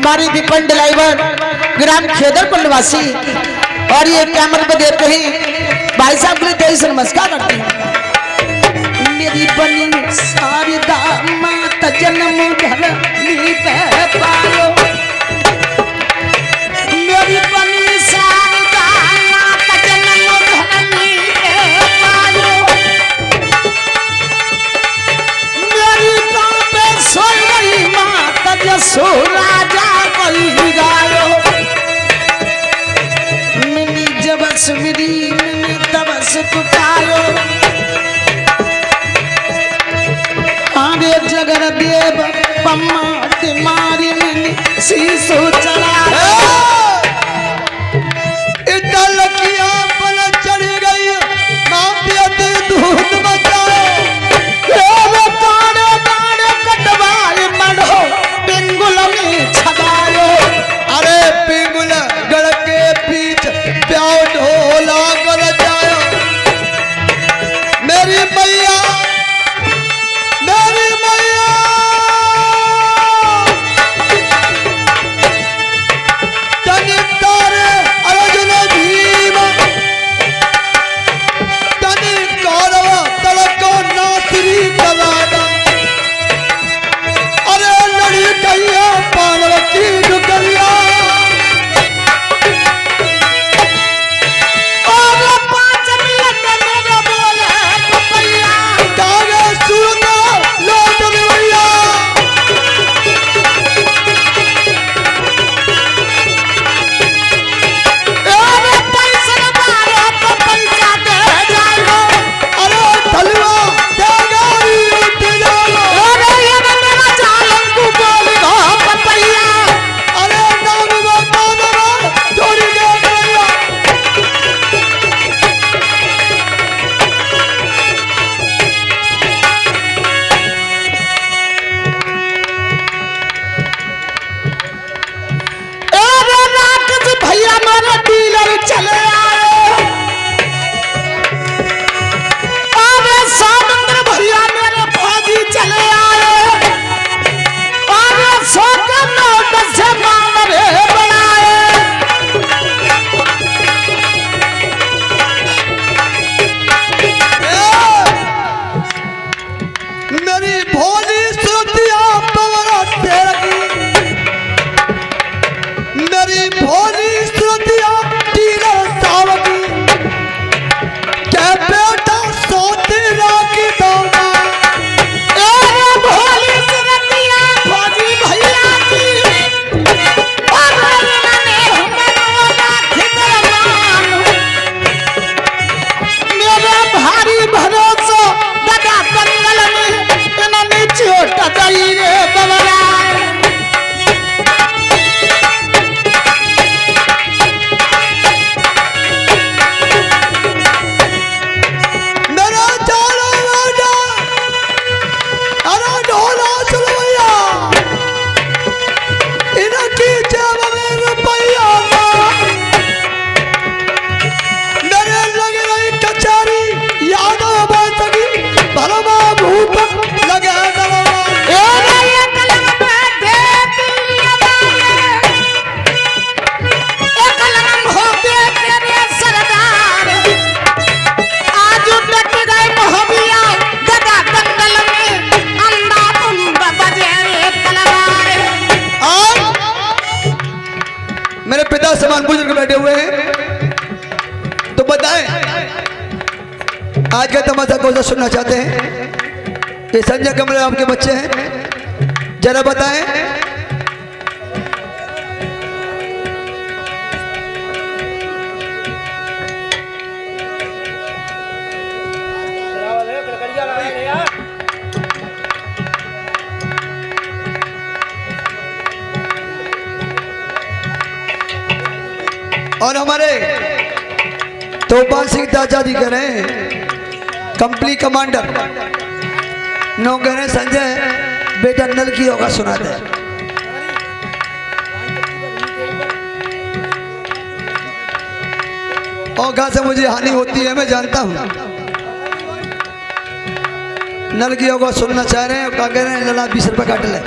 हमारे विपिन ड्राइवर ग्राम खेदरपुर निवासी और ये कैमरे पे देख रहे भाई साहब के लिए तेईस नमस्कार करते हैं। मेरी बनी शारदा माता जन्म धरनी पे पालो, मेरी बनी शारदा माता जन्म धरनी पे पालो, मेरी पे सोई माता जसो राजा कोई गायो, मिनी जबस मिरी मिनी तबस पुकारो, आगे जगर देव पम्मा तिमारी मिनी शीशो चढ़ायो। इधर लकिया पल चढ़ गई मापिया ते दूध बचाओ, ये काने काने कटवाए मढ़ो पिंगुल में छगायो। अरे पिंगुल गड़ के पीछ प्याओ ढोला कर जाओ। मेरी मैया मेरी मैया तनी तारे अर्जुन भीम तनी कौरव तलको नासरी कलादा। अरे लड़ी कैया पांडव की डुकरिया, और 5 मिनट मेरे बोले पपैया, कागे सुरना लौट भैया। और पैसे मारो तो पैसा दे जाओ। अरे थलवा देगारी उठ जाओ। और ये मेरा जालन को बोल दो पपैया, अरे नाम मानवा जोड़ी दे भैया। और राकेश भैया मेरे डीलर चले आए, और सौमिंद्र भैया मेरे फौजी चले आए, और 100 के नोट से मामले बनाए। मेरी भोली सुतिया पवरा तेरी, मेरी भोली सुतिया तीर सावकी क्या बेटा सोती राखी दोगा। ए भोली सुरतिया फौजी भैया की, और मैंने हमरोला खिदरमान, मेरा भारी भरोसा दगा कंगल में इन्होंने चोट दई रे बबरा। मेरा जाना वादा अरे ढोला चल भैया, इनकी जेब में रुपया मेरे लग रही कचहरी यादव बासगी भरमा भूप लगे दलवा। ए ये कलम में दे दिया बारे, ए कलम हो दे तेरे सरदार, आज डट गए मोहबिया दगा दंगल में, अंधा बुंदा बजे रे तलवार। मेरे पिता समान बुजुर्ग बैठे हुए हैं, तो बताएं आज का तमाशा कौन सा सुनना चाहते हैं? ये संजय कमरे आपके बच्चे हैं, जरा बताएं। और हमारे तोपाल सिंह दादा जी कह रहे हैं, कंपनी कमांडर नौ कह रहे हैं, संजय बेटा नल की होगा सुना दे। और कहा से मुझे हानि होती है मैं जानता हूँ, नल की होगा सुनना चाह रहे हैं। और कहा कह रहे हैं लला 20 रुपये काट ले।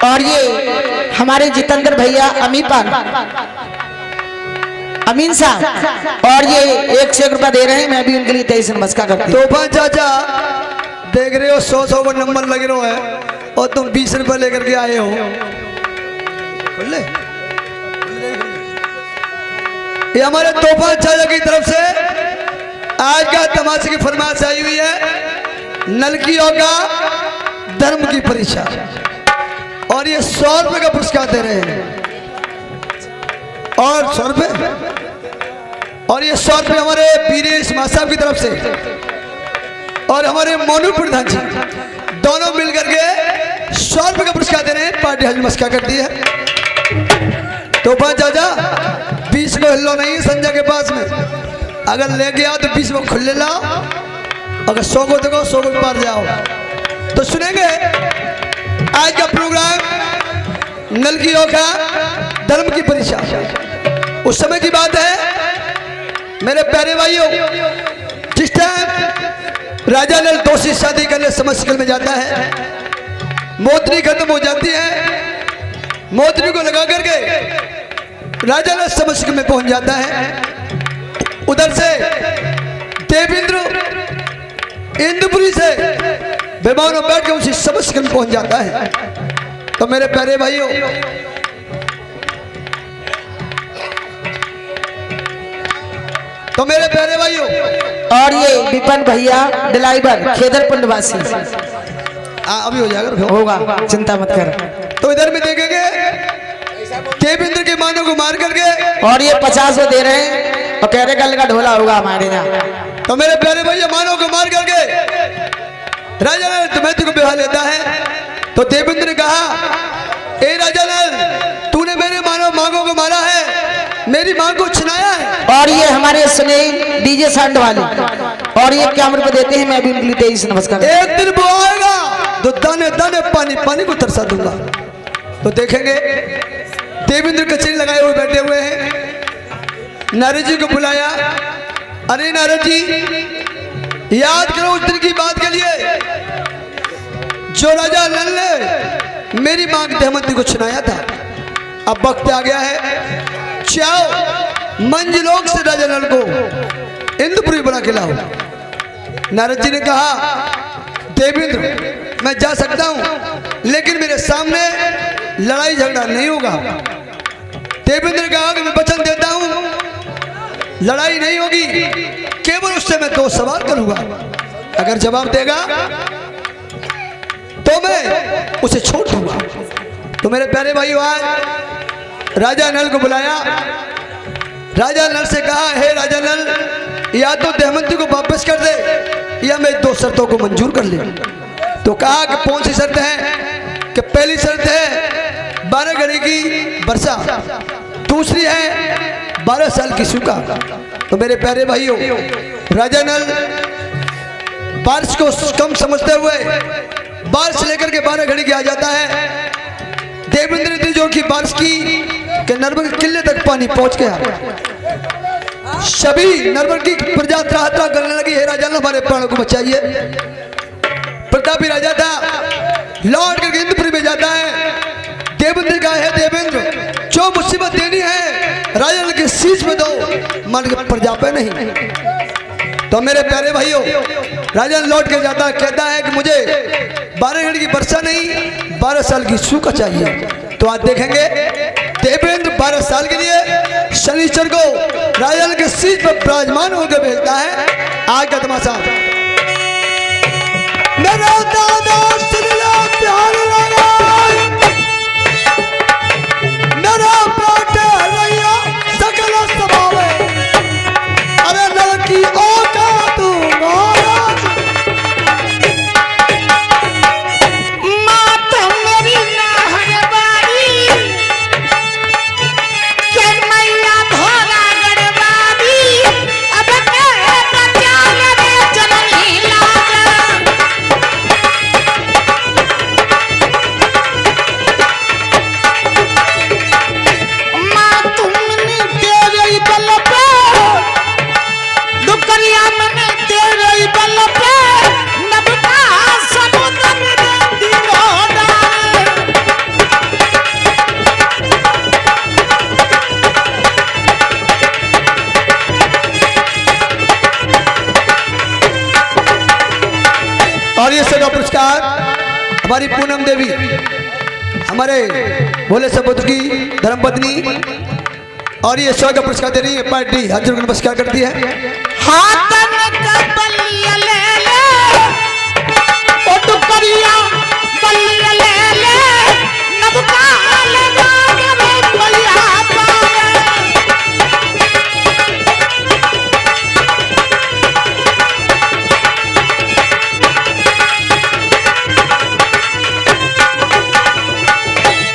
और ये हमारे जितेंद्र भैया अमीन साहब और ये 1 रुपया दे रहे हैं। मैं भी उनके लिए 23 नमस्कार करती हूँ। तोहफा चाचा देख रहे हो 100 का नंबर लग रहा है और तुम 20 रुपए लेकर के आए हो। ले। ये हमारे तोहफा चाचा की तरफ से आज का तमाशे की फरमाइश आई हुई है, नलकियों का धर्म की परीक्षा, और ये 100 रुपए का पुरस्कार दे रहे हैं। और 100 रुपए, और ये 100 रुपए हमारे वीरेश मां साहब की तरफ से और हमारे मोनू प्रधान जी दोनों मिलकर के 100 रुपए का पुरस्कार दे रहे हैं। पार्टी हज मस्का करती है। तो चाचा 20 को हिलो नहीं संजय के पास में, अगर ले गया तो 20 को खुले लाओ, अगर 100 को देखो 100 को पार जाओ। तो सुनेंगे आज का प्रोग्राम नलकियों का धर्म की परीक्षा। उस समय की बात है मेरे प्यारे भाइयों, जिस टाइम राजा नल दोषी शादी करने समस्या में जाता है, मोतरी खत्म हो जाती है, मोतरी को लगा करके राजा नल समस्या में पहुंच जाता है। उधर से देवेंद्र इंद्रपुरी से विमान में बैठ के उसी समस्या में पहुंच जाता है। तो मेरे प्यारे भाइयों, और ये विपिन भैया ड्राइवर खेदर पंडवासी अभी हो जाएगा, होगा, चिंता मत कर। तो इधर में देखेंगे देवेंद्र के मानों को मार करके, और ये 50 दे रहे हैं और कह रहे कल का ढोला होगा हमारे यहाँ। तो मेरे प्यारे भैया मानों को मार करके राजा नल तुम्हें को बिठा लेता है। तो देवेंद्र ने कहा, ए राजा नल, तूने मेरे मांगों को मारा है, मेरी मांग को छिनाया है। और ये हमारे सुनील डीजे सांड वाले, और ये क्या रुपए देते हैं। मैं भी उनके लिए 23 नमस्कार। एक दिन वो आएगा तो दाने दाने पानी को तरसा दूंगा। तो देखेंगे देवेंद्र कचेरी लगाए हुए बैठे हुए हैं। नारद जी को बुलाया, अरे नारद जी, याद करो उस दिन की बात के लिए जो राजा नल ने मेरी मां देहमती को छिनाया था। अब वक्त आ गया है, चाओ मंजलोक से राजा नल को इंद्रपुरी बना के लाओ। नारद जी ने कहा, देवेंद्र मैं जा सकता हूं, लेकिन मेरे सामने लड़ाई झगड़ा नहीं होगा। देवेंद्र ने कहा कि मैं वचन देता हूं लड़ाई नहीं होगी, केवल उससे मैं 2 सवाल करूंगा, अगर जवाब देगा तो मैं उसे छोड़ दूंगा। तो मेरे प्यारे भाइयों, आज राजा नल को बुलाया। राजा नल से कहा, हे राजा नल, या तो देहमती को वापस कर दे या मेरी 2 शर्तों को मंजूर कर ले। तो कहा कि कौन सी शर्त है? कि पहली शर्त है 12 घड़ी की वर्षा, दूसरी है 12 साल की सूखा। तो मेरे प्यारे भाइयों, राजा नल बारिश को कम समझते हुए बारिश लेकर के 12 घड़ी की आ जाता है। देवेंद्र ने जो की बारिश की कि नर्मदा के किले तक पानी पहुंच गया। सभी नर्मदा की प्रजा त्राह करने लगी, हे राजा नल हमारे प्राणों को बचाइए। प्रतापी राजा था, लौट करके इंद्रपुरी में जाता है। देवेंद्र का है, देवेंद्र जो मुसीबत देनी है राजा नल के शीश में दो, मन के प्रजा पे नहीं। तो मेरे प्यारे भाइयों, राजा लौट के जाता, कहता है कि मुझे 12 घड़ी की वर्षा नहीं 12 साल की सूखा चाहिए। तो आज देखेंगे देवेंद्र 12 साल के लिए शनिचर को राजा के शीश पर विराजमान होकर भेजता है। आज का तमाशा मेरा दादा सुनला प्यार लगा, मेरा बेटे रैया सकल समावे, अरे लड़की ओका तू महाराज, माँ तो मेरी नाहरबारी, के मैया धोरा गड़बारी, अब मैं बचाल रे जननी लाज। ईश्वर का पुरस्कार हमारी पूनम देवी, हमारे भोले सपुत्र की धर्मपत्नी, और ये ईश्वर का पुरस्कार दे रही है पार्टी। हाथ जोड़ कर नमस्कार करती है। हाथ में कबलिया ले ले, ओ टुकड़िया बलिया ले ले, नबका लगा के बलिया पावे।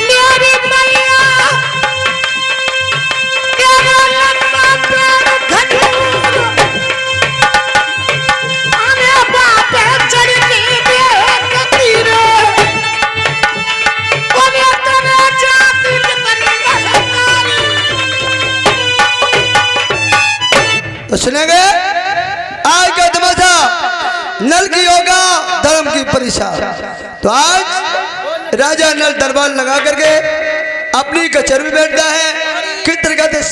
मेरी मैया तेरा लंबा पैर खजूर, आने बापे चढ़नी देख तीरे, ओने तने जाती कितनी महकारी। तो सुनेंगे आज का तमाशा नल की होगा धर्म की परीक्षा। तो आज राजा नल दरबार लगा करके अपनी कचहरी में बैठता है। किस तरीके से